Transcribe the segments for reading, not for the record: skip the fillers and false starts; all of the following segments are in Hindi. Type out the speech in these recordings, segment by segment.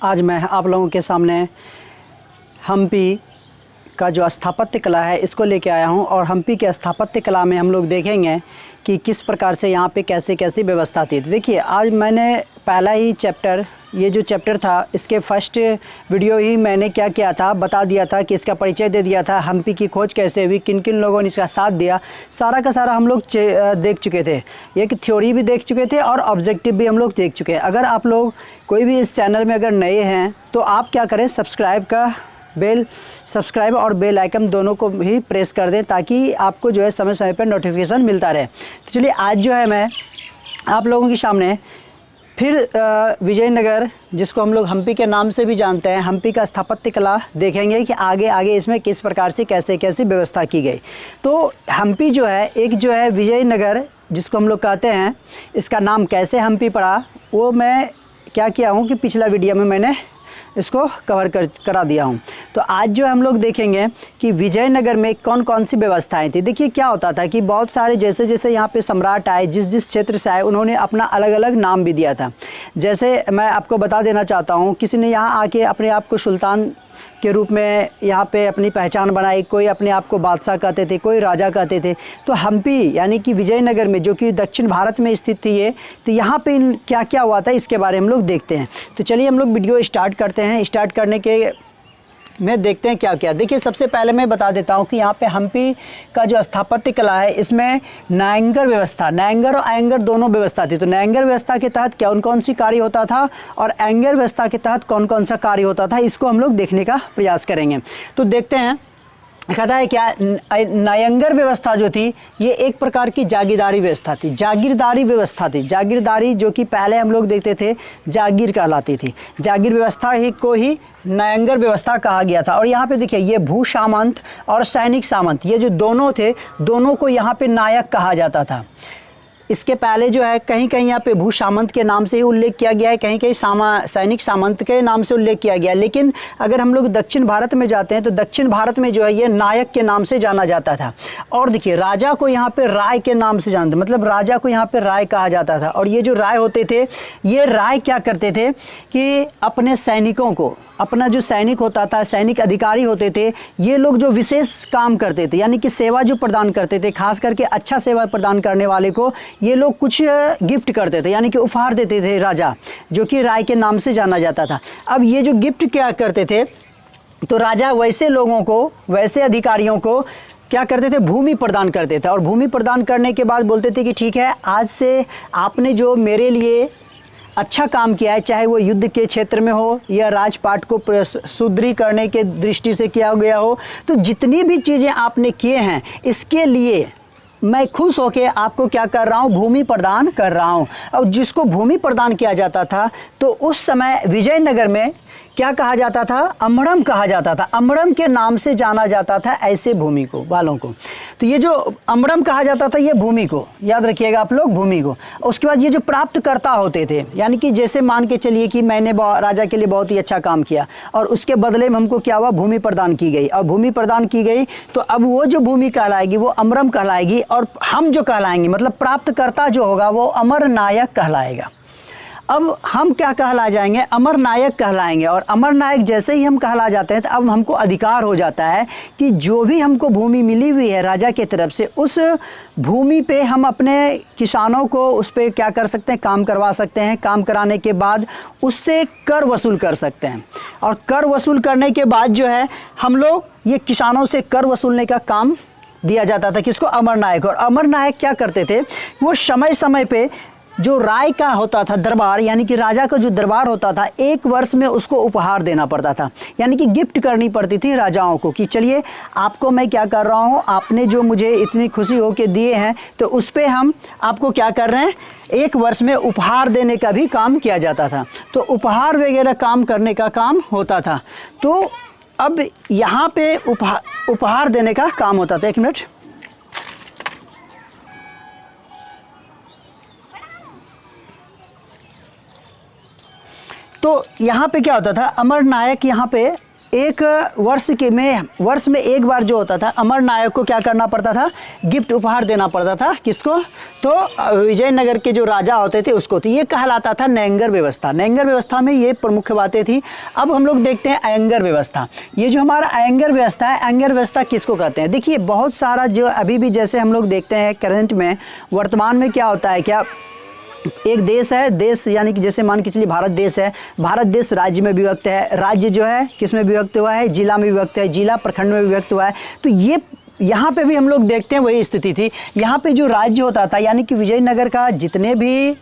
आज मैं आप लोगों के सामने हम्पी का जो स्थापत्य कला है इसको लेके आया हूं और हम्पी के स्थापत्य कला में हम लोग देखेंगे कि किस प्रकार से यहाँ पे कैसे कैसी व्यवस्था थी। देखिए, आज मैंने पहला ही चैप्टर, ये जो चैप्टर था इसके फर्स्ट वीडियो ही मैंने क्या किया था, बता दिया था कि इसका परिचय दे दिया था, हम्पी की खोज कैसे हुई, किन किन लोगों ने इसका साथ दिया, सारा का सारा हम लोग देख चुके थे। एक थ्योरी भी देख चुके थे और ऑब्जेक्टिव भी हम लोग देख चुके हैं। अगर आप लोग कोई भी इस चैनल में अगर नए हैं तो आप क्या करें, सब्सक्राइब और बेल आइकन दोनों को भी प्रेस कर दें ताकि आपको जो है समय समय पर नोटिफिकेशन मिलता रहे। तो चलिए, आज जो है मैं आप लोगों के सामने फिर विजयनगर, जिसको हम लोग हम्पी के नाम से भी जानते हैं, हम्पी का स्थापत्य कला देखेंगे कि आगे आगे इसमें किस प्रकार से कैसे कैसे व्यवस्था की गई। तो हम्पी जो है, एक जो है विजयनगर जिसको हम लोग कहते हैं, इसका नाम कैसे हम्पी पड़ा वो मैं क्या किया हूँ कि पिछला वीडियो में मैंने इसको कवर करा दिया हूँ। तो आज जो हम लोग देखेंगे कि विजयनगर में कौन कौन सी व्यवस्थाएं थी। देखिए, क्या होता था कि बहुत सारे जैसे जैसे यहाँ पे सम्राट आए, जिस जिस क्षेत्र से आए, उन्होंने अपना अलग अलग नाम भी दिया था। जैसे मैं आपको बता देना चाहता हूँ, किसी ने यहाँ आके अपने आप को सुल्तान के रूप में यहाँ पे अपनी पहचान बनाई, कोई अपने आप को बादशाह कहते थे, कोई राजा कहते थे। तो हम्पी यानी कि विजयनगर में, जो कि दक्षिण भारत में स्थित थी ये, तो यहाँ पे क्या क्या हुआ था इसके बारे में हम लोग देखते हैं। तो चलिए हम लोग वीडियो स्टार्ट करते हैं। स्टार्ट करने के में देखते हैं क्या क्या। देखिए, सबसे पहले मैं बता देता हूँ कि यहाँ पे हम्पी का जो स्थापत्य कला है इसमें न्यायंगर व्यवस्था, न्यायंगर और अयंगर दोनों व्यवस्था थी। तो न्यायंगर व्यवस्था के तहत कौन कौन सी कार्य होता था और अयंगर व्यवस्था के तहत कौन कौन सा कार्य होता था, इसको हम लोग देखने का प्रयास करेंगे। तो देखते हैं, कहता है क्या, न्यायंगर व्यवस्था जो थी ये एक प्रकार की जागीरदारी व्यवस्था थी, जागीरदारी व्यवस्था थी। जागीरदारी जो कि पहले हम लोग देखते थे जागीर कहलाती थी। जागीर व्यवस्था ही को ही न्यायंगर व्यवस्था कहा गया था। और यहाँ पे देखिए, ये भू सामंत और सैनिक सामंत, ये जो दोनों थे, दोनों को यहाँ पे नायक कहा जाता था। इसके पहले जो है कहीं कहीं यहाँ पे भू सामंत के नाम से ही उल्लेख किया गया है, कहीं कहीं सैनिक सामंत के नाम से उल्लेख किया गया है। लेकिन अगर हम लोग दक्षिण भारत में जाते हैं तो दक्षिण भारत में जो है ये नायक के नाम से जाना जाता था। और देखिए, राजा को यहाँ पे राय के नाम से जानते, मतलब राजा को यहाँ पे राय कहा जाता था। और ये जो राय होते थे, ये राय क्या करते थे कि अपने सैनिकों को, अपना जो सैनिक होता था, सैनिक अधिकारी होते थे, ये लोग जो विशेष काम करते थे, यानी कि सेवा जो प्रदान करते थे, खास करके अच्छा सेवा प्रदान करने वाले को ये लोग कुछ गिफ्ट करते थे, यानी कि उपहार देते थे राजा, जो कि राय के नाम से जाना जाता था। अब ये जो गिफ्ट क्या करते थे, तो राजा वैसे लोगों को, वैसे अधिकारियों को क्या करते थे, भूमि प्रदान करते थे। और भूमि प्रदान करने के बाद बोलते थे कि ठीक है, आज से आपने जो मेरे लिए अच्छा काम किया है, चाहे वो युद्ध के क्षेत्र में हो या राजपाट को सुदृढ़ करने के दृष्टि से किया गया हो, तो जितनी भी चीज़ें आपने किए हैं इसके लिए मैं खुश होकर आपको क्या कर रहा हूँ, भूमि प्रदान कर रहा हूँ। और जिसको भूमि प्रदान किया जाता था तो उस समय विजयनगर में क्या कहा जाता था, अमड़म कहा जाता था। अमड़म के नाम से जाना जाता था ऐसे भूमि को, वालों को। तो ये जो अमड़म कहा जाता था, ये भूमि को याद रखिएगा आप लोग, भूमि को। उसके बाद ये जो प्राप्तकर्ता होते थे, यानी कि जैसे मान के चलिए कि मैंने राजा के लिए बहुत ही अच्छा काम किया और उसके बदले में हमको क्या हुआ, भूमि प्रदान की गई। और भूमि प्रदान की गई तो अब वो जो भूमि कहलाएगी वो अमरम कहलाएगी, और हम जो कहलाएंगे, मतलब प्राप्तकर्ता जो होगा वो अमर नायक कहलाएगा। अब हम क्या कहला जाएंगे, अमर नायक कहलाएंगे। और अमर नायक जैसे ही हम कहला जाते हैं तो अब हमको अधिकार हो जाता है कि जो भी हमको भूमि मिली हुई है राजा की तरफ से, उस भूमि पे हम अपने किसानों को उस पर क्या कर सकते हैं, काम करवा सकते हैं। काम कराने के बाद उससे कर वसूल कर सकते हैं। और कर वसूल करने के बाद जो है हम लोग ये किसानों से कर वसूलने का काम दिया जाता था किसको, अमर नायक। और अमर नायक क्या करते थे, वो समय समय पे जो राय का होता था दरबार, यानी कि राजा का जो दरबार होता था, एक वर्ष में उसको उपहार देना पड़ता था, यानी कि गिफ्ट करनी पड़ती थी राजाओं को कि चलिए आपको मैं क्या कर रहा हूँ, आपने जो मुझे इतनी खुशी हो के दिए हैं तो उस पर हम आपको क्या कर रहे हैं, एक वर्ष में उपहार देने का भी काम किया जाता था। तो उपहार वगैरह काम करने का काम होता था। तो अब यहाँ पे उपहार देने का काम होता था। एक मिनट, तो यहाँ पे क्या होता था, अमर नायक यहाँ पे एक वर्ष में एक बार जो होता था, अमर नायक को क्या करना पड़ता था, गिफ्ट उपहार देना पड़ता था। किसको? तो विजयनगर के जो राजा होते थे उसको। तो ये कहलाता था नयंगर व्यवस्था। नयंगर व्यवस्था में ये प्रमुख बातें थी। अब हम लोग देखते हैं अयंगर व्यवस्था। ये जो हमारा अयंगर व्यवस्था है, अयंगर व्यवस्था किसको कहते हैं? देखिए बहुत सारा जो अभी भी जैसे हम लोग देखते हैं करंट में, वर्तमान में क्या होता है, क्या एक देश है, देश यानी कि जैसे मान के चलिए भारत देश है, भारत देश राज्य में विभक्त है, राज्य जो है किस में विभक्त हुआ है, जिला में विभक्त है, जिला प्रखंड में विभक्त हुआ है। तो ये यहाँ पे भी हम लोग देखते हैं वही स्थिति थी। यहाँ पे जो राज्य होता था, यानी कि विजयनगर का जितने भी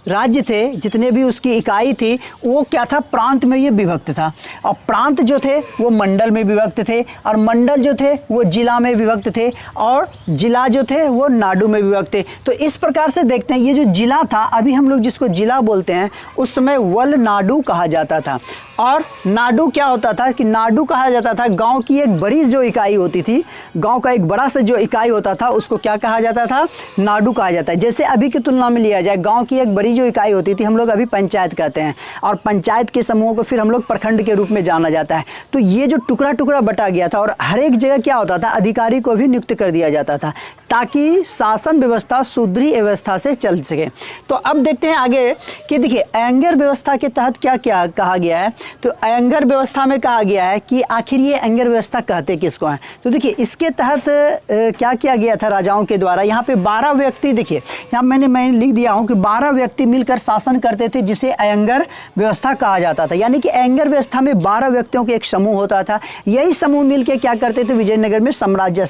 राज्य थे, जितने भी उसकी इकाई थी, वो क्या था, प्रांत में ये विभक्त था। और प्रांत जो थे वो मंडल में विभक्त थे, और मंडल जो थे वो जिला में विभक्त थे, और जिला जो थे वो नाडु में विभक्त थे। तो इस प्रकार से देखते हैं ये जो जिला था, अभी हम लोग जिसको जिला बोलते हैं, उस समय वल नाडु कहा जाता था। और नाडु क्या होता था कि नाडु कहा जाता था गांव की एक बड़ी जो इकाई होती थी, गांव का एक बड़ा सा जो इकाई होता था उसको क्या कहा जाता था, नाडु कहा जाता है। जैसे अभी की तुलना में लिया जाए, गांव की एक बड़ी जो इकाई होती थी हम लोग अभी पंचायत कहते हैं, और पंचायत के समूहों को फिर हम लोग प्रखंड के रूप में जाना जाता है। तो ये जो टुकड़ा टुकड़ा बटा गया था, और हर एक जगह क्या होता था, अधिकारी को भी नियुक्त कर दिया जाता था ताकि शासन व्यवस्था सुदृढ़ व्यवस्था से चल सके। तो अब देखते हैं आगे कि देखिए अयंगर व्यवस्था के तहत क्या क्या कहा गया है। तो अयंगर व्यवस्था में कहा गया है कि आखिर ये अयंगर व्यवस्था कहते किसको हैं। तो देखिए इसके तहत क्या किया गया था राजाओं के द्वारा। यहाँ पे 12 व्यक्ति, देखिए यहाँ मैंने लिख दिया हूँ कि 12 व्यक्ति मिलकर शासन करते थे, जिसे अयंगर व्यवस्था कहा जाता था। यानी कि अयंगर व्यवस्था में 12 व्यक्तियों के एक समूह होता था। यही समूह मिलकर क्या करते थे, विजयनगर में साम्राज्य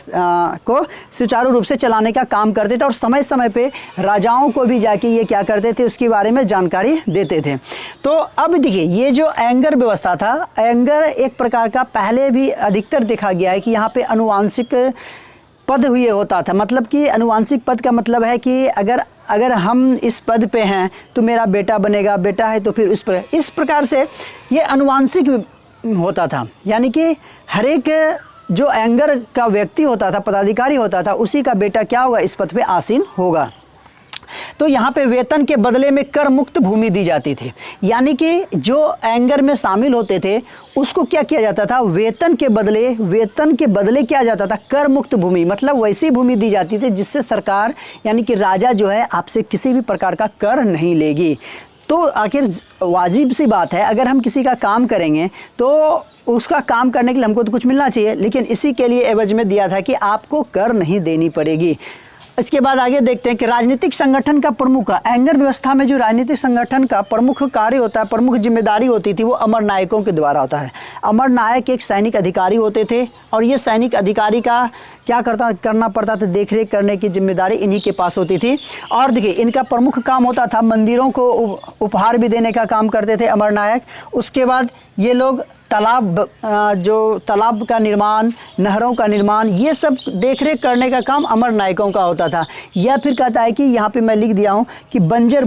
को सुचारू रूप से चलाने का काम करते थे, और समय समय पे राजाओं को भी जाके ये क्या करते थे, उसके बारे में जानकारी देते थे। तो अब देखिए ये जो अयंगर व्यवस्था था, अयंगर एक प्रकार का पहले भी अधिकतर देखा गया है कि यहाँ पे अनुवांशिक पद हुए होता था। मतलब कि अनुवांशिक पद का मतलब है कि अगर हम इस पद पे हैं तो मेरा बेटा बनेगा, बेटा है तो फिर इस प्रकार से ये अनुवांशिक होता था। यानी कि हर एक जो अयंगर का व्यक्ति होता था, पदाधिकारी होता था, उसी का बेटा क्या होगा, इस पद पे आसीन होगा। तो यहाँ पे वेतन के बदले में कर मुक्त भूमि दी जाती थी। यानी कि जो अयंगर में शामिल होते थे उसको क्या किया जाता था, वेतन के बदले क्या जाता था, कर मुक्त भूमि, मतलब वैसी भूमि दी जाती थी जिससे सरकार यानी कि राजा जो है आपसे किसी भी प्रकार का कर नहीं लेगी। तो आखिर वाजिब सी बात है, अगर हम किसी का काम करेंगे तो उसका काम करने के लिए हमको तो कुछ मिलना चाहिए, लेकिन इसी के लिए एवज में दिया था कि आपको कर नहीं देनी पड़ेगी। इसके बाद आगे देखते हैं कि राजनीतिक संगठन का प्रमुख, अयंगर व्यवस्था में जो राजनीतिक संगठन का प्रमुख कार्य होता है, प्रमुख जिम्मेदारी होती थी, वो अमर नायकों के द्वारा होता है। अमर नायक एक सैनिक अधिकारी होते थे, और ये सैनिक अधिकारी का क्या करना पड़ता था, देखरेख करने की जिम्मेदारी इन्हीं के पास होती थी। और देखिए इनका प्रमुख काम होता था, मंदिरों को उपहार भी देने का काम करते थे अमर नायक। उसके बाद ये लोग तालाब का निर्माण, नहरों का निर्माण, ये सब देखरेख करने का काम अमर नायकों का होता था। या फिर कहता है कि यहाँ पे मैं लिख दिया हूँ कि बंजर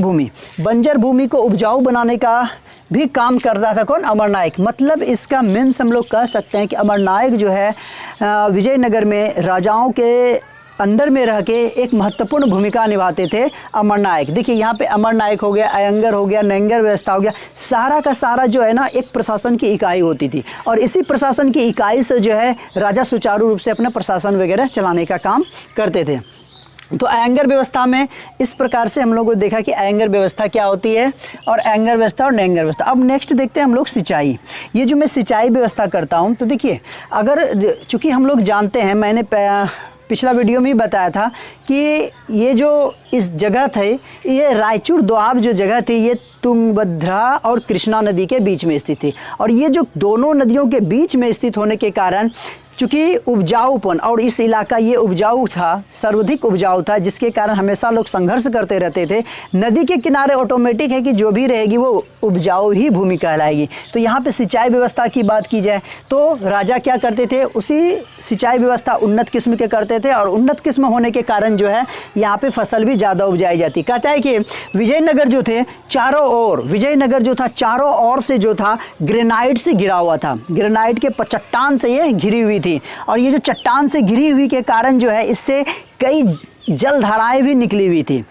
भूमि को उपजाऊ बनाने का भी काम करता था कौन, अमर नायक। मतलब इसका मीन्स हम लोग कह सकते हैं कि अमर नायक जो है विजयनगर में राजाओं के अंडर में रह के एक महत्वपूर्ण भूमिका निभाते थे अमर नायक। देखिए यहाँ पे अमर नायक हो गया, अयंगर हो गया, नयंगर व्यवस्था हो गया, सारा का सारा जो है ना एक प्रशासन की इकाई होती थी, और इसी प्रशासन की इकाई से जो है राजा सुचारू रूप से अपना प्रशासन वगैरह चलाने का काम करते थे। तो अयंगर व्यवस्था में इस प्रकार से हम लोगों को देखा कि अयंगर व्यवस्था क्या होती है, और अयंगर व्यवस्था और नयंगर व्यवस्था। अब नेक्स्ट देखते हैं हम लोग सिंचाई। ये जो मैं सिंचाई व्यवस्था करता हूँ, तो देखिए अगर चूँकि हम लोग जानते हैं, मैंने पिछला वीडियो में ही बताया था कि ये जो इस जगह थे, ये रायचूर दोआब जो जगह थी, ये तुंगभद्रा और कृष्णा नदी के बीच में स्थित थी। और ये जो दोनों नदियों के बीच में स्थित होने के कारण चूँकि उपजाऊपन, और इस इलाका ये उपजाऊ था, सर्वाधिक उपजाऊ था, जिसके कारण हमेशा लोग संघर्ष करते रहते थे। नदी के किनारे ऑटोमेटिक है कि जो भी रहेगी वो उपजाऊ ही भूमि कहलाएगी। तो यहाँ पे सिंचाई व्यवस्था की बात की जाए तो राजा क्या करते थे, उसी सिंचाई व्यवस्था उन्नत किस्म के करते थे, और उन्नत किस्म होने के कारण जो है यहाँ पे फसल भी ज़्यादा उपजाई जाती। कहता है कि विजयनगर जो थे चारों ओर से जो था ग्रेनाइट से घिरा हुआ था, ग्रेनाइट के चट्टान से ये घिरी हुई थी। और ये जो चट्टान से घिरी हुई के कारण जो है इससे कई जलधाराएं भी निकली हुई थी।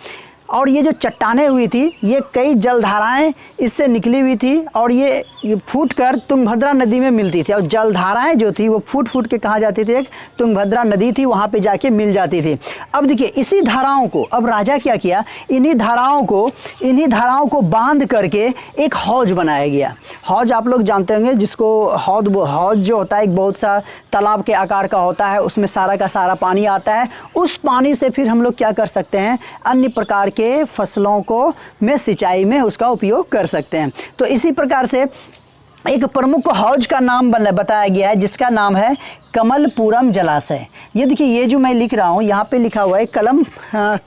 और ये जो चट्टानें हुई थी ये कई जलधाराएं इससे निकली हुई थी और ये फूट कर तुंगभद्रा नदी में मिलती थी। और जलधाराएं जो थी वो फूट फूट के कहाँ जाती थी, एक तुंगभद्रा नदी थी वहाँ पे जाके मिल जाती थी। अब देखिए इसी धाराओं को अब राजा क्या किया, इन्हीं धाराओं को बांध करके एक हौज बनाया गया। हौज आप लोग जानते होंगे जिसको हौज जो होता है एक बहुत सा तालाब के आकार का होता है, उसमें सारा का सारा पानी आता है। उस पानी से फिर हम लोग क्या कर सकते हैं, अन्य प्रकार के फसलों को में सिंचाई में उसका उपयोग कर सकते हैं। तो इसी प्रकार से एक प्रमुख हौज का नाम बताया गया है जिसका नाम है कमलपुरम जलाशय। ये देखिए ये जो मैं लिख रहा हूँ यहाँ पे लिखा हुआ है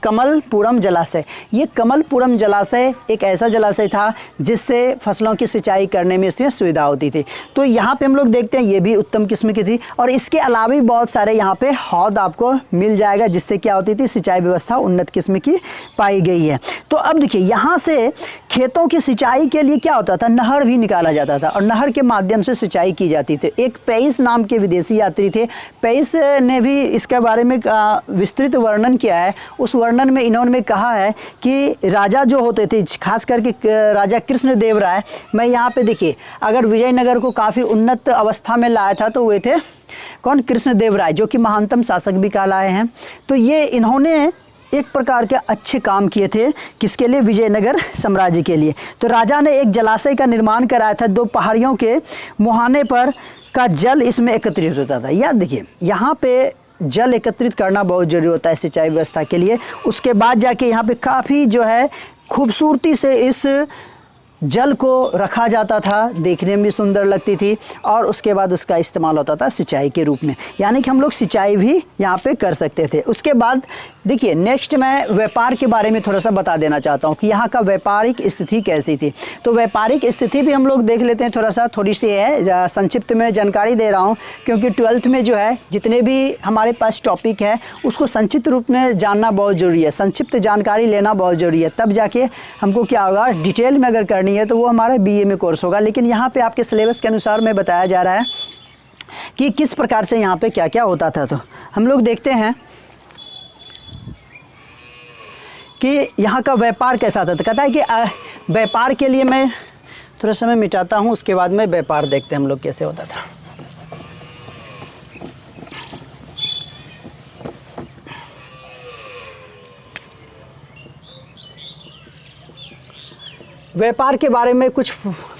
कमलपुरम जलाशय। ये कमलपुरम जलाशय एक ऐसा जलाशय था जिससे फसलों की सिंचाई करने में इसमें सुविधा होती थी। तो यहाँ पे हम लोग देखते हैं ये भी उत्तम किस्म की थी और इसके अलावा भी बहुत सारे यहाँ पे हौद आपको मिल जाएगा जिससे क्या होती थी, सिंचाई व्यवस्था उन्नत किस्म की पाई गई है। तो अब देखिए यहाँ से खेतों की सिंचाई के लिए क्या होता था, नहर भी निकाला जाता था और नहर के माध्यम से सिंचाई की जाती थी। एक पेइस नाम के विदेशी यात्री थे, पेइस ने भी इसके बारे में विस्तृत वर्णन किया है। उस वर्णन में इन्होंने कहा है कि राजा जो होते थे, खास करके राजा कृष्णदेव राय, मैं यहाँ पे देखिए अगर विजयनगर को काफ़ी उन्नत अवस्था में लाया था तो वे थे कौन, कृष्णदेव राय, जो कि महानतम शासक भी कहलाए हैं। तो ये इन्होंने एक प्रकार के अच्छे काम किए थे, किसके लिए, विजयनगर साम्राज्य के लिए। तो राजा ने एक जलाशय का निर्माण कराया था, 2 पहाड़ियों के मुहाने पर का जल इसमें एकत्रित होता था। याद देखिए यहाँ पे जल एकत्रित करना बहुत जरूरी होता है सिंचाई व्यवस्था के लिए। उसके बाद जाके यहाँ पे काफ़ी जो है खूबसूरती से इस जल को रखा जाता था, देखने में सुंदर लगती थी और उसके बाद उसका इस्तेमाल होता था सिंचाई के रूप में, यानी कि हम लोग सिंचाई भी यहाँ पे कर सकते थे। उसके बाद देखिए नेक्स्ट मैं व्यापार के बारे में थोड़ा सा बता देना चाहता हूँ कि यहाँ का व्यापारिक स्थिति कैसी थी। तो व्यापारिक स्थिति भी हम लोग देख लेते हैं, थोड़ी सी है, संक्षिप्त में जानकारी दे रहा हूँ क्योंकि 12th में जो है जितने भी हमारे पास टॉपिक है उसको संक्षिप्त रूप में जानना बहुत ज़रूरी है, संक्षिप्त जानकारी लेना बहुत ज़रूरी है, तब जाके हमको क्या होगा, डिटेल में अगर करनी है तो वो हमारा BA में कोर्स होगा। लेकिन यहाँ पे आपके सिलेबस के अनुसार में बताया जा रहा है कि किस प्रकार से यहाँ पे क्या क्या होता था। तो हम लोग देखते हैं कि यहाँ का व्यापार कैसा था। तो कहता है कि व्यापार के लिए मैं थोड़ा समय मिटाता हूँ, उसके बाद में व्यापार देखते हैं हम लोग कैसे होता था। व्यापार के बारे में कुछ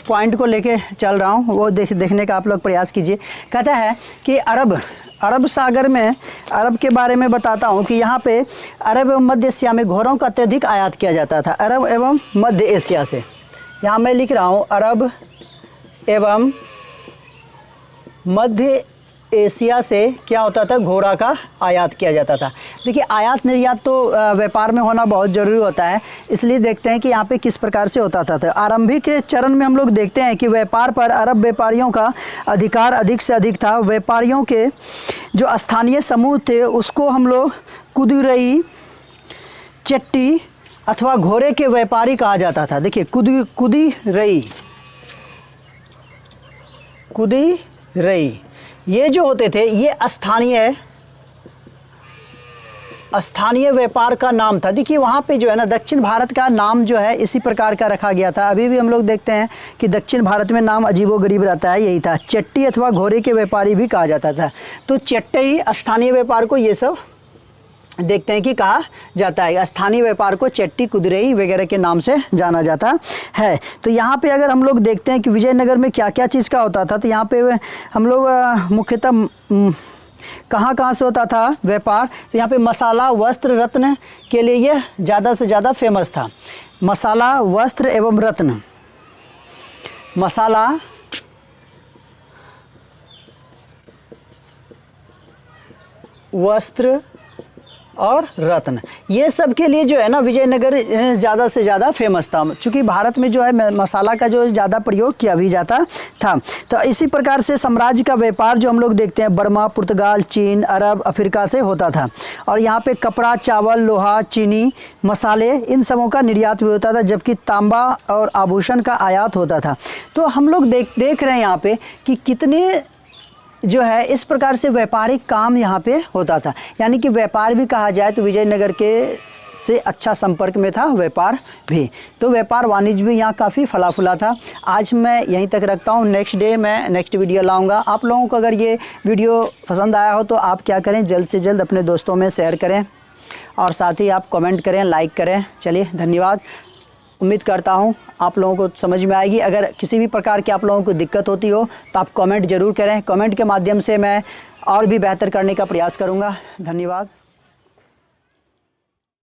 पॉइंट को लेके चल रहा हूँ, वो देखने का आप लोग प्रयास कीजिए। कहता है कि अरब सागर में, अरब के बारे में बताता हूँ कि यहाँ पे अरब एवं मध्य एशिया में घोड़ों का अत्यधिक आयात किया जाता था। अरब एवं मध्य एशिया से, यहाँ मैं लिख रहा हूँ अरब एवं मध्य एशिया से क्या होता था, घोड़ा का आयात किया जाता था। देखिए आयात निर्यात तो व्यापार में होना बहुत ज़रूरी होता है, इसलिए देखते हैं कि यहाँ पे किस प्रकार से होता था। तो आरंभिक चरण में हम लोग देखते हैं कि व्यापार पर अरब व्यापारियों का अधिकार अधिक से अधिक था। व्यापारियों के जो स्थानीय समूह थे उसको हम लोग कुदुरई, चट्टी अथवा घोड़े के व्यापारी कहा जाता था। देखिए कुदुरई ये जो होते थे ये स्थानीय व्यापार का नाम था। देखिए वहाँ पे जो है ना दक्षिण भारत का नाम जो है इसी प्रकार का रखा गया था। अभी भी हम लोग देखते हैं कि दक्षिण भारत में नाम अजीबोगरीब रहता है, यही था। चट्टी अथवा घोड़े के व्यापारी भी कहा जाता था। तो चट्टी स्थानीय व्यापार को ये सब देखते हैं कि कहा जाता है। स्थानीय व्यापार को चट्टी, कुदरई वगैरह के नाम से जाना जाता है। तो यहाँ पे अगर हम लोग देखते हैं कि विजयनगर में क्या क्या चीज़ का होता था, तो यहाँ पे हम लोग मुख्यतः कहाँ से होता था व्यापार। तो यहाँ पे मसाला, वस्त्र, रत्न के लिए यह ज़्यादा से ज़्यादा फेमस था। मसाला, वस्त्र एवं रत्न, मसाला, वस्त्र और रत्न, ये सब के लिए जो है ना विजयनगर ज़्यादा से ज़्यादा फेमस था, क्योंकि भारत में जो है मसाला का जो ज़्यादा प्रयोग किया भी जाता था। तो इसी प्रकार से साम्राज्य का व्यापार जो हम लोग देखते हैं बर्मा, पुर्तगाल, चीन, अरब, अफ्रीका से होता था। और यहाँ पे कपड़ा, चावल, लोहा, चीनी, मसाले, इन सबों का निर्यात भी होता था, जबकि तांबा और आभूषण का आयात होता था। तो हम लोग देख रहे हैं यहाँ पे कि कितने जो है इस प्रकार से व्यापारिक काम यहाँ पे होता था। यानी कि व्यापार भी कहा जाए तो विजयनगर के से अच्छा संपर्क में था, व्यापार भी। तो व्यापार वाणिज्य भी यहाँ काफ़ी फला फूला था। आज मैं यहीं तक रखता हूँ, नेक्स्ट डे मैं नेक्स्ट वीडियो लाऊंगा। आप लोगों को अगर ये वीडियो पसंद आया हो तो आप क्या करें, जल्द से जल्द अपने दोस्तों में शेयर करें और साथ ही आप कमेंट करें, लाइक करें। चलिए, धन्यवाद। उम्मीद करता हूँ आप लोगों को समझ में आएगी। अगर किसी भी प्रकार की आप लोगों को दिक्कत होती हो तो आप कमेंट ज़रूर करें। कमेंट के माध्यम से मैं और भी बेहतर करने का प्रयास करूँगा। धन्यवाद।